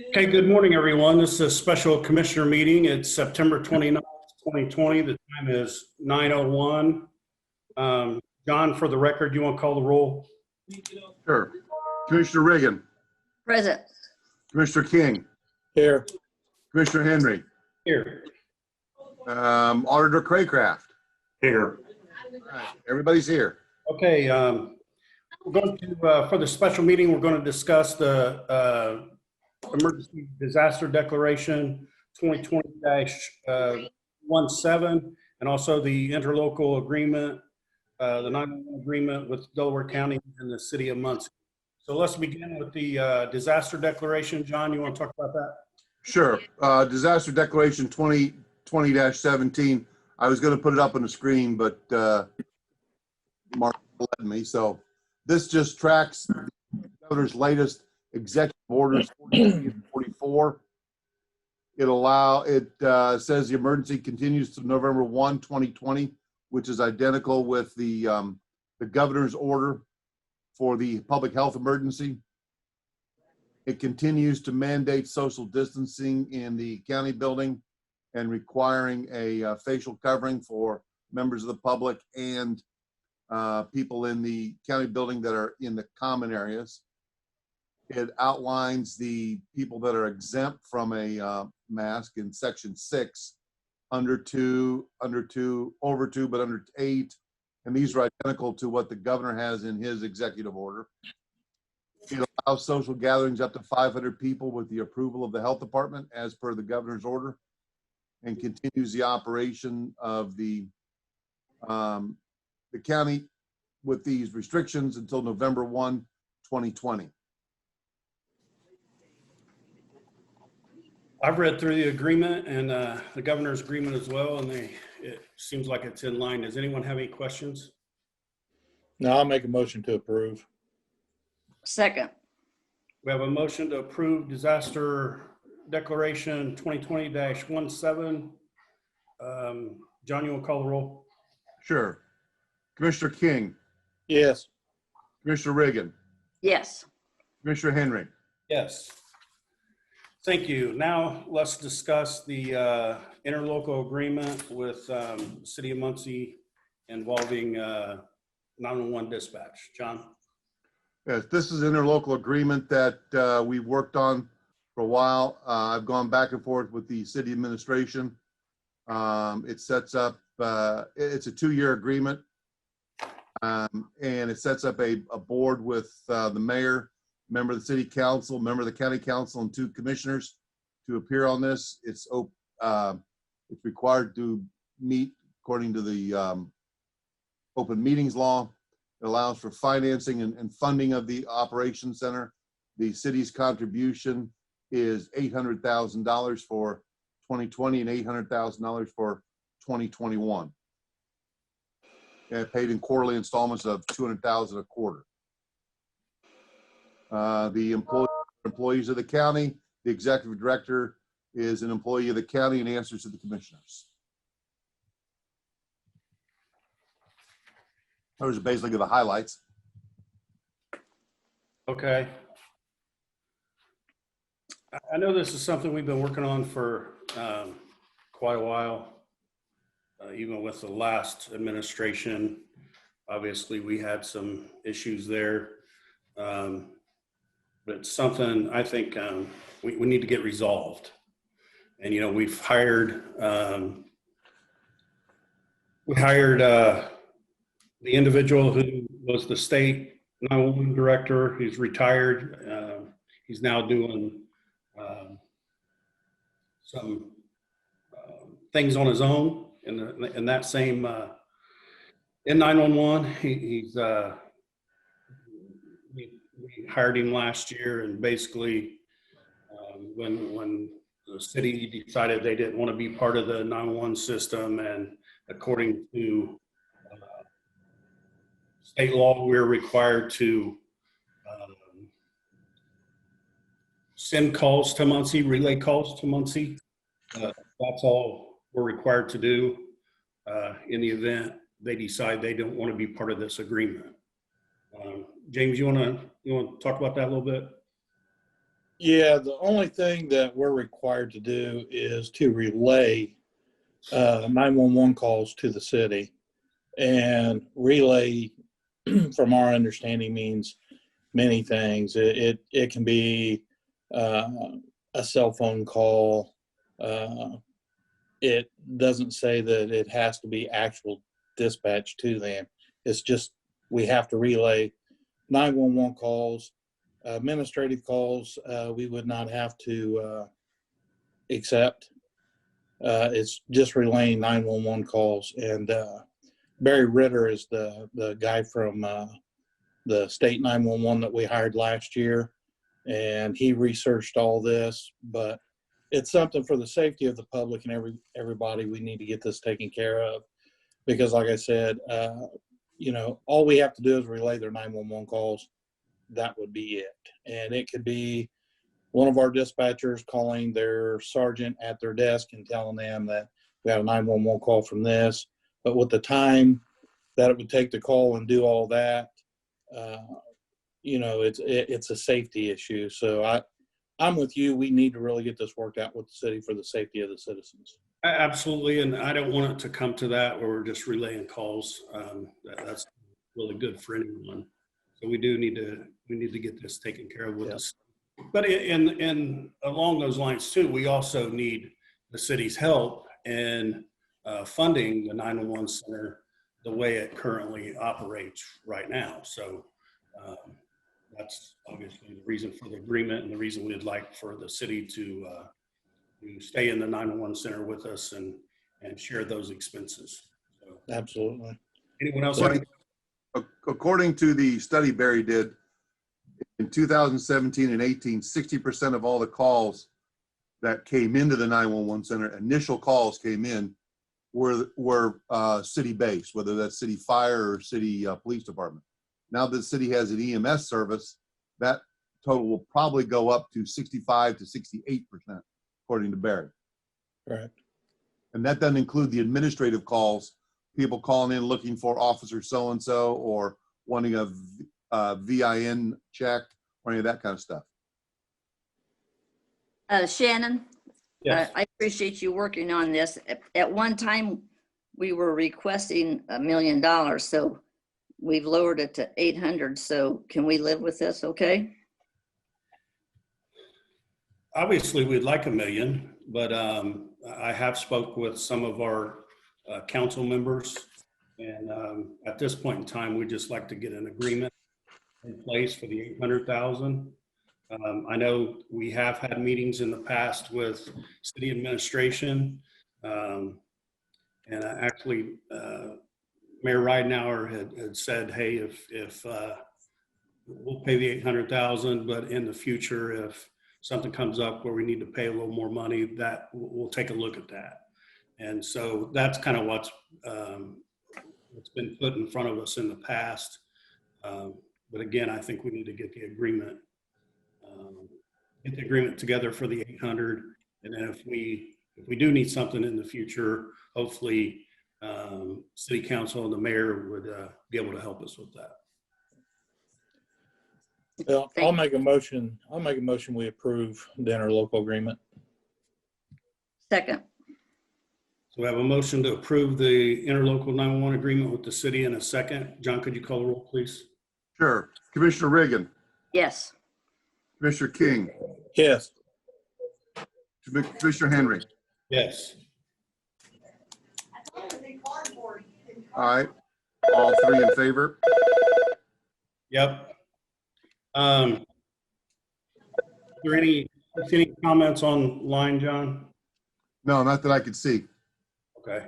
Okay, good morning, everyone. This is a special commissioner meeting. It's September 29th, 2020. The time is 9:01. John, for the record, you want to call the roll? Sure. Commissioner Reagan, Present. Commissioner King, Here. Commissioner Henry, Here. Auditor Craycraft. Here. All right, everybody's here. Okay, we're going to, for the special meeting, we're going to discuss the Emergency Disaster Declaration 2020-17 and also the interlocal agreement, the 911 agreement with Delaware County and the City of Muncie. So let's begin with the disaster declaration. John, you want to talk about that? Sure. Disaster Declaration 2020-17. I was going to put it up on the screen, but Mark led me. So this just tracks the governor's latest executive orders 43 and 44. It says the emergency continues to November 1, 2020, which is identical with the governor's order for the public health emergency. It continues to mandate social distancing in the county building and requiring a facial covering for members of the public and people in the county building that are in the common areas. It outlines the people that are exempt from a mask in section 6, under 2, over 2, but under 8. And these are identical to what the governor has in his executive order. It allows social gatherings up to 500 people with the approval of the health department as per the governor's order, and continues the operation of the county with these restrictions until November 1, 2020. I've read through the agreement and the governor's agreement as well, and it seems like it's in line. Does anyone have any questions? No, I'll make a motion to approve. Second. We have a motion to approve disaster declaration 2020-17. John, you want to call the roll? Sure. Commissioner King, Yes. Commissioner Reagan, Yes. Commissioner Henry. Yes. Thank you. Now let's discuss the interlocal agreement with City of Muncie involving 911 dispatch. John? Yes, this is an interlocal agreement that we've worked on for a while. I've gone back and forth with the city administration. It sets up, it's a 2-year agreement, and it sets up a board with the mayor, member of the city council, member of the county council, and 2 commissioners to appear on this. It's required to meet according to the open meetings law. It allows for financing and funding of the operations center. The city's contribution is $800,000 for 2020 and $800,000 for 2021. And paid in quarterly installments of $200,000 a quarter. The employees of the county, the executive director is an employee of the county and answers to the commissioners. Those are basically the highlights. Okay. I know this is something we've been working on for quite a while, even with the last administration. Obviously, we had some issues there, but it's something I think we need to get resolved. And, you know, we've hired the individual who was the state 911 director, who's retired. He's now doing some things on his own in that same in 911. We hired him last year, and basically when the city decided they didn't want to be part of the 911 system, and according to state law, we're required to send calls to Muncie, relay calls to Muncie. That's all we're required to do in the event they decide they don't want to be part of this agreement. James, you want to talk about that a little bit? Yeah, the only thing that we're required to do is to relay 911 calls to the city. And relay, from our understanding, means many things. It can be uh, a cell phone call. It doesn't say that it has to be actual dispatch to them. It's just we have to relay 911 calls. Administrative calls, we would not have to accept. It's just relaying 911 calls. And Barry Ritter is the guy from the state 911 that we hired last year. And he researched all this, but it's something for the safety of the public and everybody. We need to get this taken care of because, like I said, all we have to do is relay their 911 calls. That would be it. And it could be one of our dispatchers calling their sergeant at their desk and telling them that we have a 911 call from this. But with the time that it would take to call and do all that, it's a safety issue. So I'm with you. We need to really get this worked out with the city for the safety of the citizens. Absolutely, and I don't want it to come to that where we're just relaying calls. That's really good for anyone. So we need to get this taken care of with Yeah. us. But in along those lines too, we also need the city's help in funding the 911 center the way it currently operates right now. So that's obviously the reason for the agreement and the reason we'd like for the city to stay in the 911 center with us and share those expenses. So, Absolutely. anyone else? So, according to the study Barry did, in 2017 and 18, 60% of all the calls that came into the 911 center, initial calls came in, were city-based, whether that's city fire or city police department. Now that the city has an EMS service, that total will probably go up to 65 to 68%, according to Barry. Right. And that doesn't include the administrative calls, people calling in looking for officer so-and-so or wanting a VIN check or any of that kind of stuff. Shannon, Yes. I appreciate you working on this. At one time, we were requesting $1 million, so we've lowered it to 800. So can we live with this? Okay. Obviously, we'd like $1 million, but I have spoke with some of our council members, and at this point in time, we'd just like to get an agreement in place for the 800,000. I know we have had meetings in the past with city administration, and actually, Mayor Ridenhour had said, "Hey, if we'll pay the 800,000, but in the future, if something comes up where we need to pay a little more money, that we'll take a look at that." And so that's kind of what's been put in front of us in the past. But again, I think we need to get the agreement together for the 800. And then if we do need something in the future, hopefully city council and the mayor would be able to help us with that. Well, I'll make a motion. We approve the interlocal agreement. Second. So we have a motion to approve the interlocal 911 agreement with the city in a second. John, could you call the roll, please? Sure. Commissioner Reagan, Yes. Commissioner King, Yes. Commissioner Henry. Yes. All right. All three in favor? Yep. Are there any comments online, John? No, not that I could see. Okay.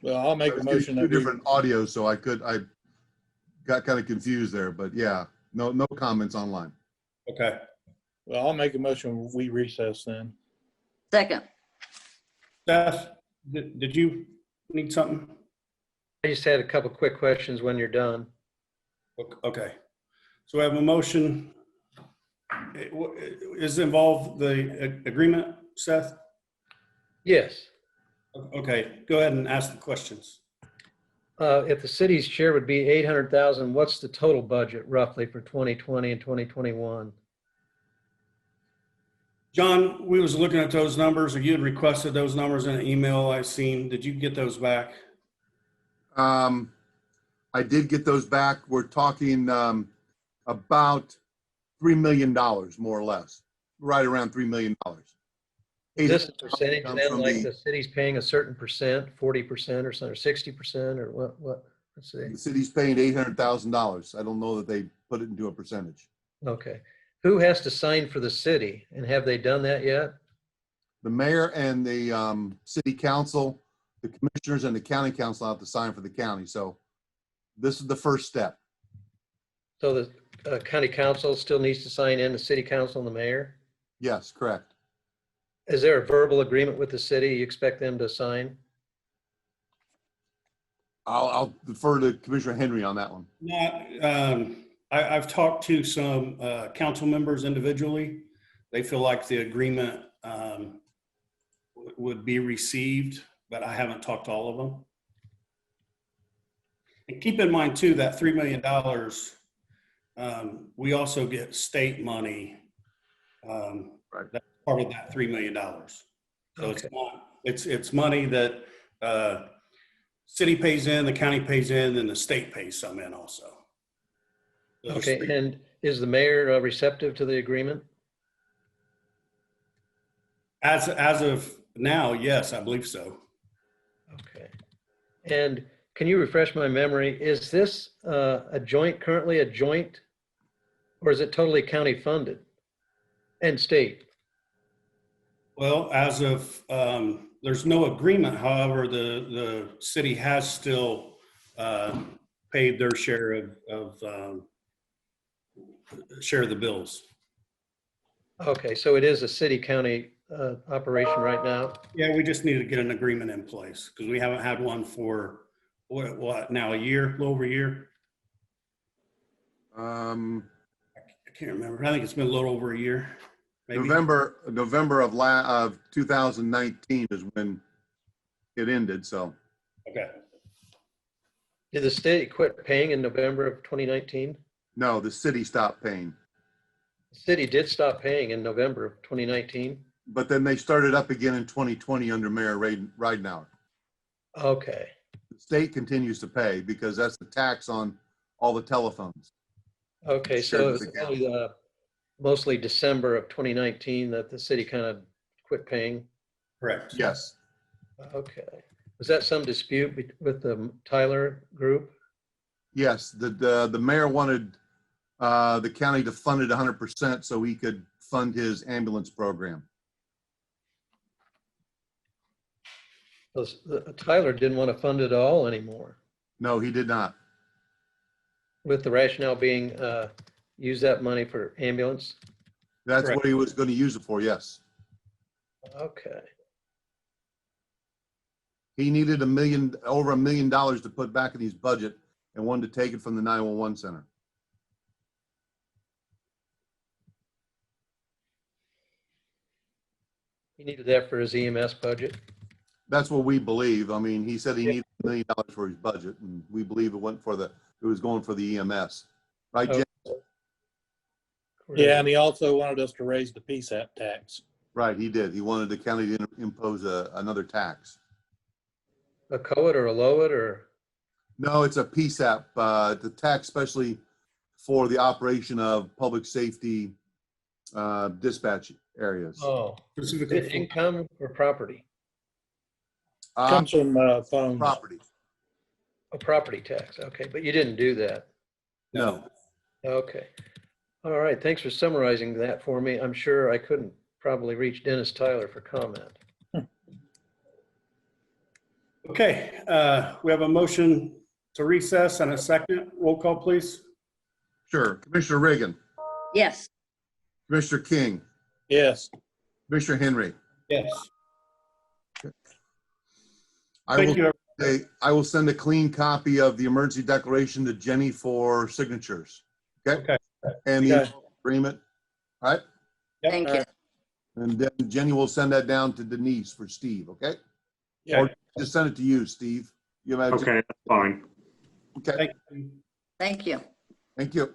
Well, I'll make a motion Two that we, different audios, so I got kind of confused there, but yeah, no comments online. Okay. well, I'll make a motion. We recess then. Second. Seth, did you need something? I just had a couple quick questions when you're done. Okay. So we have a motion. Is involved the agreement, Seth? Yes. Okay, go ahead and ask the questions. if the city's share would be 800,000, what's the total budget roughly for 2020 and 2021? John, we was looking at those numbers, or you had requested those numbers in an email I seen. Did you get those back? I did get those back. We're talking about $3 million, more or less, right around $3 million. Is this a percentage Comes then, from like the- the city's paying a certain percent, 40% or something, or 60%, or what? Let's see. The city's paying $800,000. I don't know that they put it into a percentage. Okay. Who has to sign for the city, and have they done that yet? The mayor and the city council, the commissioners and the county council have to sign for the county. So this is the first step. So the county council still needs to sign in, the city council and the mayor? Yes, correct. Is there a verbal agreement with the city you expect them to sign? I'll defer to Commissioner Henry on that one. Not, I've talked to some council members individually. They feel like the agreement would be received, but I haven't talked to all of them. And keep in mind too, that $3 million, we also get state money. Right. That's part of that $3 million. So Okay. it's money that city pays in, the county pays in, and the state pays some in also. Those Okay, three- and is the mayor receptive to the agreement? As of now, yes, I believe so. Okay. And can you refresh my memory? Is this currently a joint, or is it totally county funded and state? Well, as of, there's no agreement, however, the city has still paid their share of the bills. Okay, so it is a city-county operation right now? Yeah, we just need to get an agreement in place because we haven't had one for what now, a year, a little over a year? Um, I can't remember. I think it's been a little over a year. Maybe. November of 2019 is when it ended. So Okay. Did the state quit paying in November of 2019? no, the city stopped paying, The city did stop paying in November of 2019? but then they started up again in 2020 under Mayor Ridenour. Okay, The state continues to pay because that's the tax on all the telephones. okay, Shared so it with was the county. only mostly December of 2019 that the city kind of quit paying? Correct. Yes. Okay. Was that some dispute with the Tyler group? Yes, the mayor wanted the county to fund it 100% so he could fund his ambulance program. Tyler didn't want to fund it all anymore, No, he did not. with the rationale being use that money for ambulance? That's Correct. what he was going to use it for, yes. Okay, He needed over $1 million to put back in his budget and wanted to take it from the 911 center. he needed that for his EMS budget? That's what we believe. I mean, he said he needed $1 million for his budget, and we believe it was going for the EMS. Right, Jim? Yeah, and he also wanted us to raise the PSAP tax. Right, he did. He wanted the county to impose another tax. A COID or a LOID or? No, it's a PSAP, the tax especially for the operation of public safety dispatch areas. Oh, is Specifically it income or property? Comes from phones. Property. A property tax, okay, but you didn't do that. No. Okay. All right, thanks for summarizing that for me. I'm sure I couldn't probably reach Dennis Tyler for comment. Okay, we have a motion to recess and a second. Roll call, please. Sure. Commissioner Reagan, Yes. Commissioner King, Yes. Commissioner Henry. Yes. I will send a clean copy of the emergency declaration to Jenny for signatures. Okay? Okay. And the Okay. agreement. All right? Yep. Thank All you. right. And then Jenny will send that down to Denise for Steve, okay? Yeah. Or just send it to you, Steve. You imagine? Okay, that's fine. Okay, Thank you. Thank you. thank you.